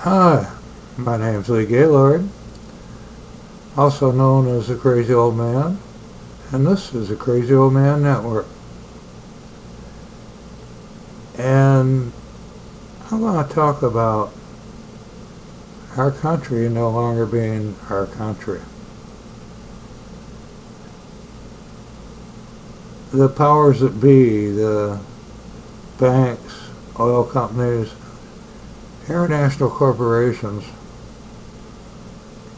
Hi, my name's Lee Gaylord, also known as the Crazy Old Man, and this is the Crazy Old Man Network. And I'm going to talk about our country no longer being our country. The powers that be, the banks, oil companies, international corporations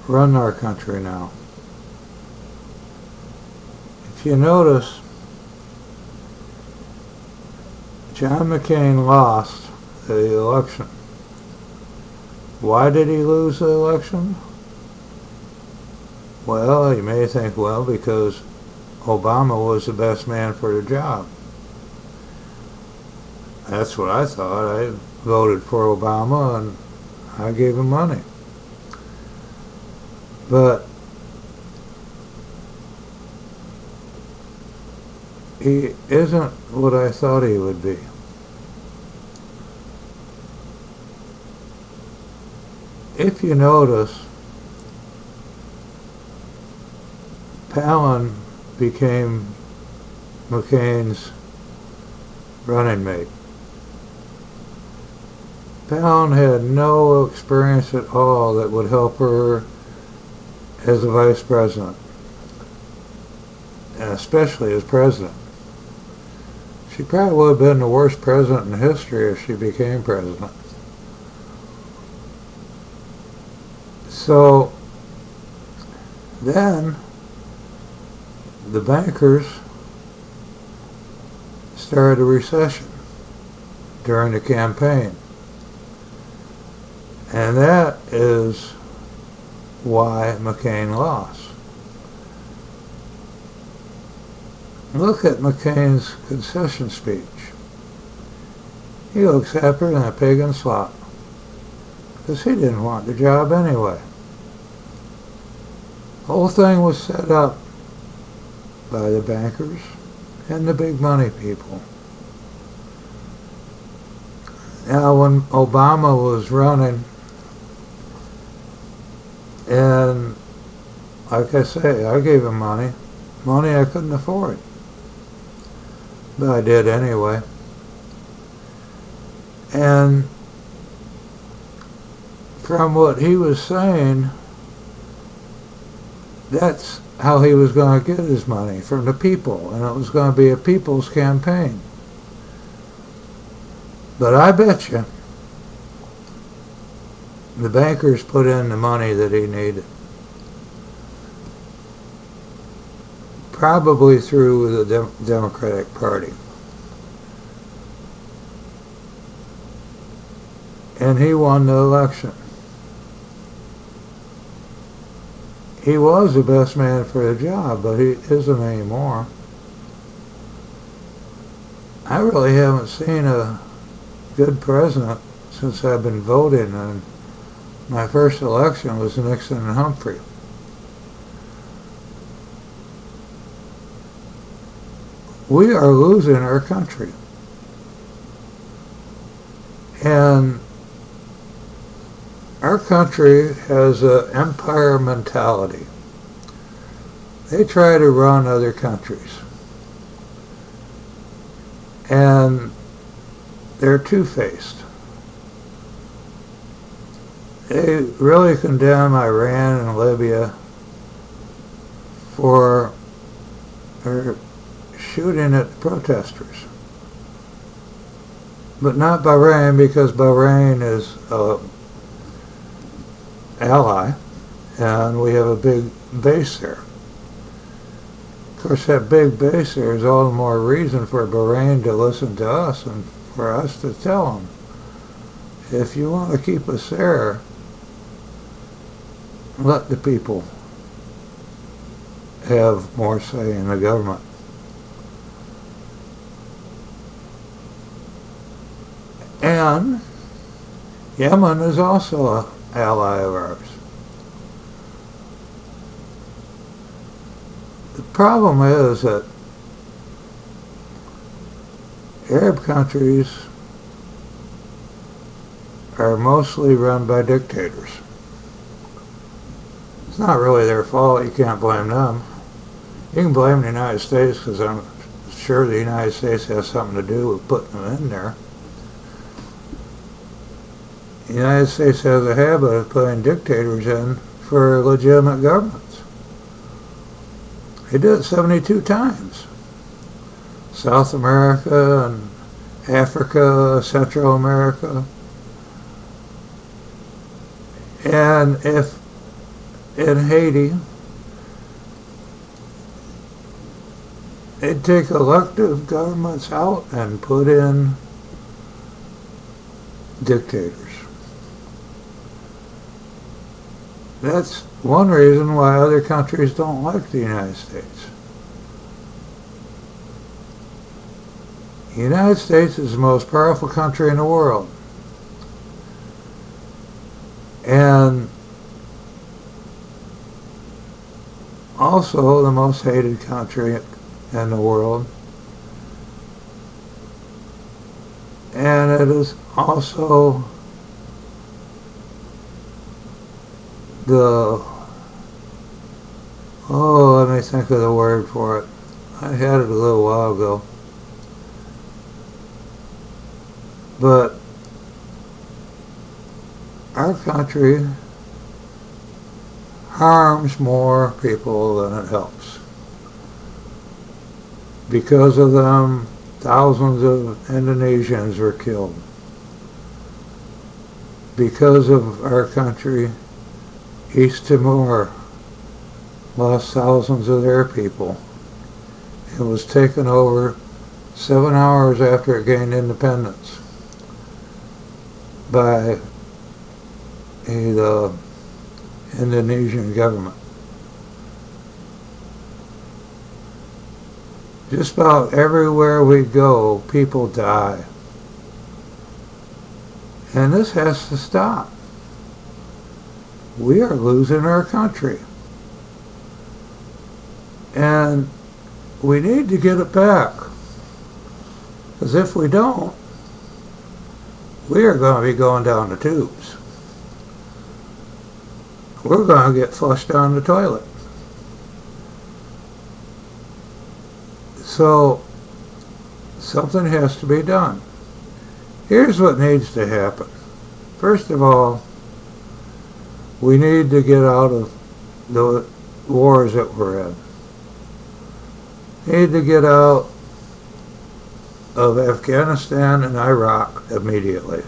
run our country now. If you notice, John McCain lost the election. Why did he lose the election? Well, you may think, because Obama was the best man for the job. That's what I thought. I voted for Obama and I gave him money. But he isn't what I thought he would be. If you notice, Palin became McCain's running mate. Palin had no experience at all that would help her as a vice president, and especially as president. She probably would have been the worst president in history if she became president. So then the bankers started a recession during the campaign. And that is why McCain lost. Look at McCain's concession speech. He looks happier than a pig in slop, because he didn't want the job anyway. The whole thing was set up by the bankers and the big money people. Now, when Obama was running, and like I say, I gave him money I couldn't afford, but I did anyway. And from what he was saying, that's how he was going to get his money, from the people, and it was going to be a people's campaign. But I bet you the bankers put in the money that he needed, probably through the Democratic Party. And he won the election. He was the best man for the job, but he isn't anymore. I really haven't seen a good president since I've been voting, and my first election was Nixon and Humphrey. We are losing our country. And our country has an empire mentality. They try to run other countries. And they're two-faced. They really condemn Iran and Libya for shooting at protesters. But not Bahrain, because Bahrain is an ally, and we have a big base there. Of course, that big base there is all the more reason for Bahrain to listen to us and for us to tell them, if you want to keep us there, let the people have more say in the government. And Yemen is also an ally of ours. The problem is that Arab countries are mostly run by dictators. It's not really their fault. You can't blame them. You can blame the United States because I'm sure the United States has something to do with putting them in there. The United States has a habit of putting dictators in for legitimate governments. They did it 72 times. South America and Africa, Central America. And if in Haiti, they'd take elective governments out and put in dictators. That's one reason why other countries don't like the United States. The United States is the most powerful country in the world. And also the most hated country in the world. And it is also let me think of the word for it. I had it a little while ago. But our country harms more people than it helps. Because of them, thousands of Indonesians were killed. Because of our country, East Timor lost thousands of their people. It was taken over 7 hours after it gained independence by the Indonesian government. Just about everywhere we go, people die. And this has to stop. We are losing our country. And we need to get it back. Because if we don't, we are going to be going down the tubes. We're going to get flushed down the toilet. So, something has to be done. Here's what needs to happen. First of all, we need to get out of the wars that we're in. Need to get out of Afghanistan and Iraq immediately.